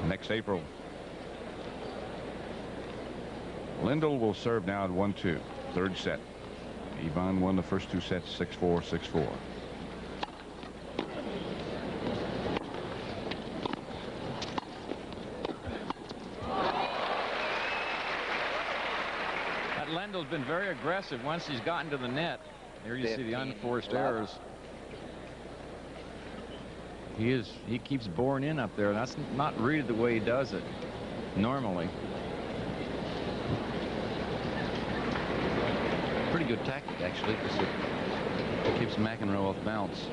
next April. Lendl will serve now at 1-2. Third set. Ivan won the first 2 sets 6-4, 6-4. Lendl's been very aggressive once he's gotten to the net. Here you see the unforced errors. He keeps boring in up there. That's not really the way he does it normally. Pretty good tactic, actually, because it keeps McEnroe off balance.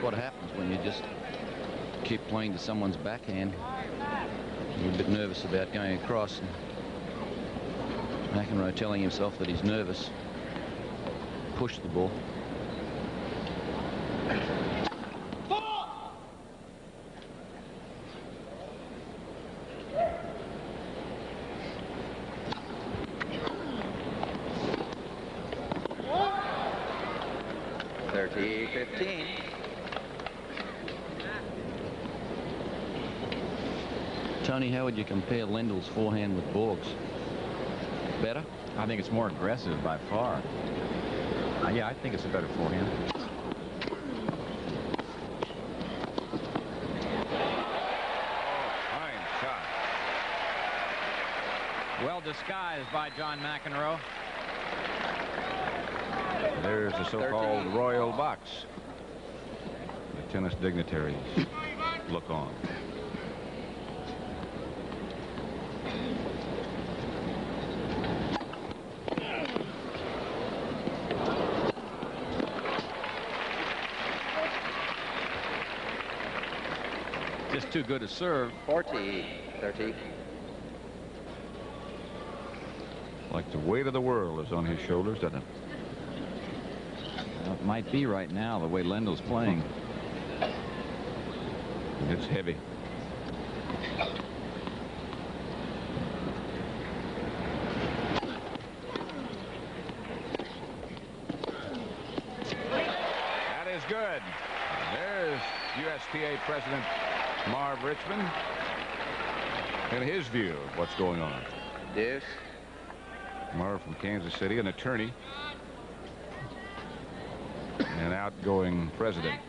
What happens when you just keep playing to someone's backhand. You're a bit nervous about going across. McEnroe telling himself that he's nervous. Push the ball. Tony, how would you compare Lendl's forehand with Borg's? Better? I think it's more aggressive by far. Yeah, I think it's a better forehand. Fine shot. Well disguised by John McEnroe. There's the so-called royal box. The tennis dignitaries look on. Just too good a serve. 40-30. Like the weight of the world is on his shoulders, doesn't it? Well, it might be right now, the way Lendl's playing. It's heavy. That is good. There's USTA President Marv Richmond and his view of what's going on. Deuce. Marv from Kansas City, an attorney, an outgoing president.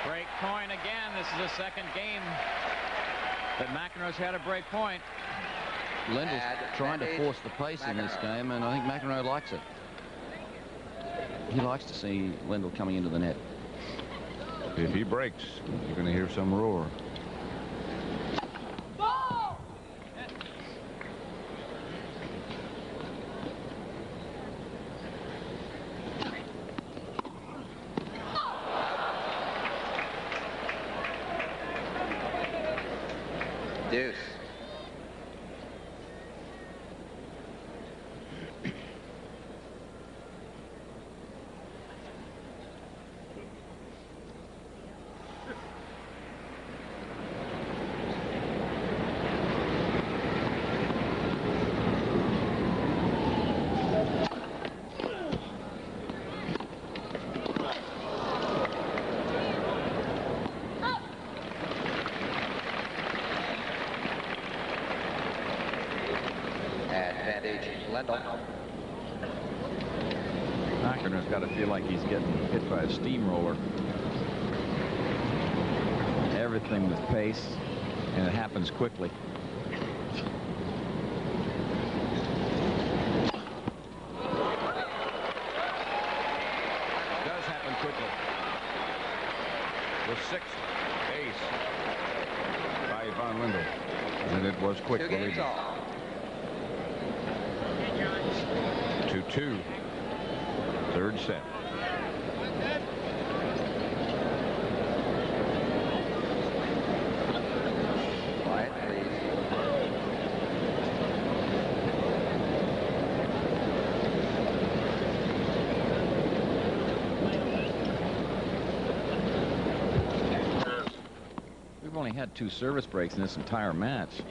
Break point again. This is the second game that McEnroe's had a break point. Lendl's trying to force the pace in this game, and I think McEnroe likes it. He likes to see Lendl coming into the net. If he breaks, you're going to hear some roar. Deuce. McEnroe's got to feel like he's getting hit by a steamroller. Everything with pace, and it happens quickly. It does happen quickly. The sixth ace by Ivan Lendl, and it was quick. 2-2. Third set. Quiet, please. only had 2 service breaks in this entire match.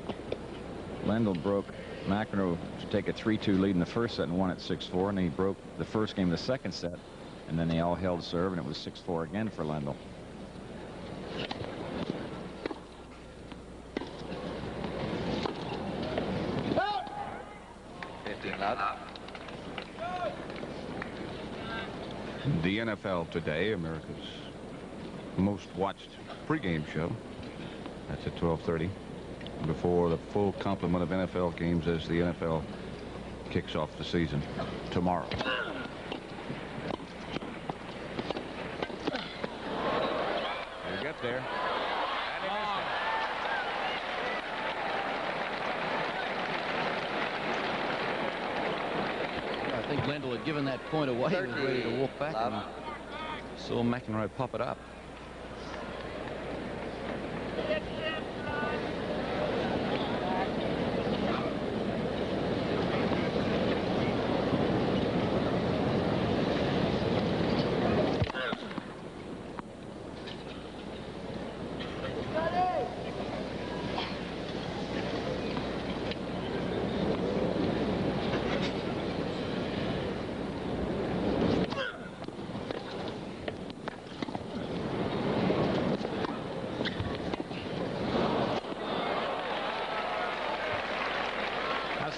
Lendl broke McEnroe to take a 3-2 lead in the first set and won at 6-4, and then he broke the first game of the second set, and then they all held serve, and it was 6-4 again for Lendl. The NFL Today, America's most watched pregame show. That's at 12:30 before the full complement of NFL games as the NFL kicks off the season tomorrow. We'll get there. And he missed it. I think Lendl had given that point away. He was ready to walk back and saw McEnroe pop it up.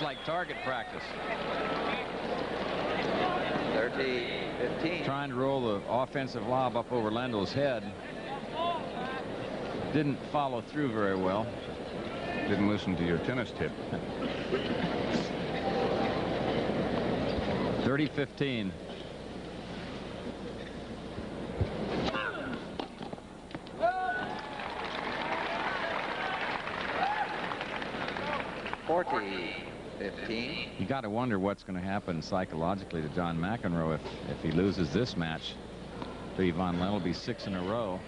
Like target practice. 30-15. Trying to roll the offensive lob up over Lendl's head. Didn't follow through very well. Didn't listen to your tennis tip. 30-15. You got to wonder what's going to happen psychologically to John McEnroe if he loses this match to Ivan Lendl. It'll be 6 in a row.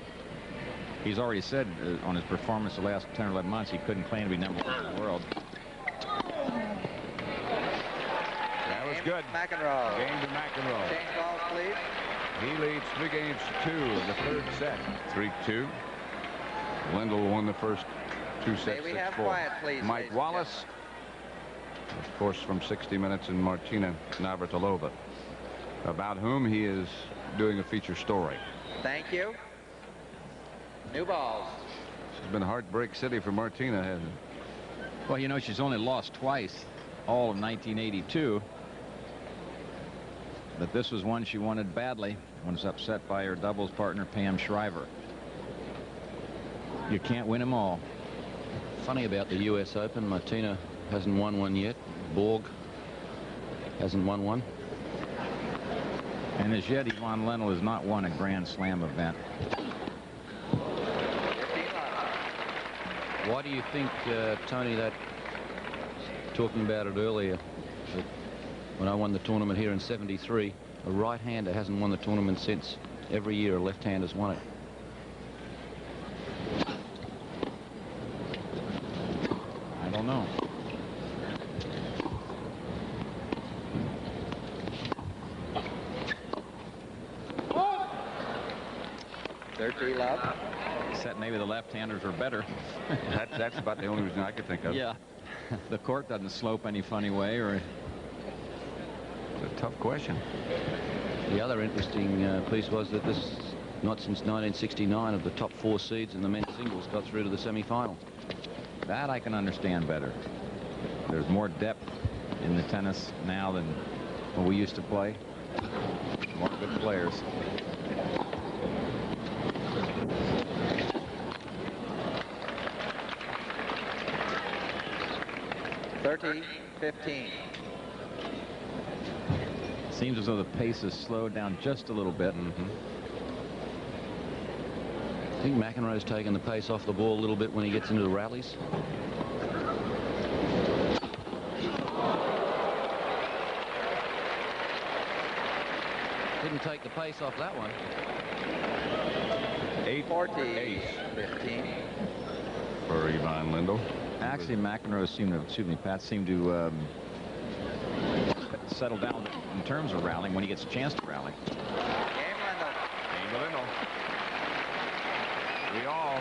He's already said on his performance the last 10 or 11 months he couldn't claim to be #1 in the world. That was good. McEnroe. Game to McEnroe. Change balls, please. He leads 3-2 in the third set. 3-2. Lendl won the first 2 sets. May we have 6-4. quiet, please, Mike Wallace, of course, from 60 Minutes, and Martina Navratilova, about whom he is doing a feature story. Thank you. New balls. This has been a heartbreak city for Martina, hasn't it? Well, you know, she's only lost twice, all of 1982. But this was one she wanted badly. Was upset by her doubles partner, Pam Shriver. You can't win them all. Funny about the U.S. Open, Martina hasn't won one yet. Borg hasn't won one. And as yet, Ivan Lendl has not won a Grand Slam event. Why do you think, Tony, that talking about it earlier, that when I won the tournament here in '73, a right-hander hasn't won the tournament since. Every year a left-hander's won it. I don't know. Except maybe the left-handers are better. That's about the only reason I could think of. Yeah. The court doesn't slope any funny way, or... It's a tough question. The other interesting piece was that this, not since 1969, of the top 4 seeds in the men's singles got through to the semi-final. That I can understand better. There's more depth in the tennis now than when we used to play. More good players. (30-15). Seems as though the pace has slowed down just a little bit. I think McEnroe's taken the pace off the ball a little bit when he gets into the rallies. Didn't take the pace off that one. 8-14-15 for Ivan Lendl. Actually, McEnroe seemed to, Pat seemed to settle down in terms of rallying when he gets a chance to rally. Game Lendl. Game to Lendl. We all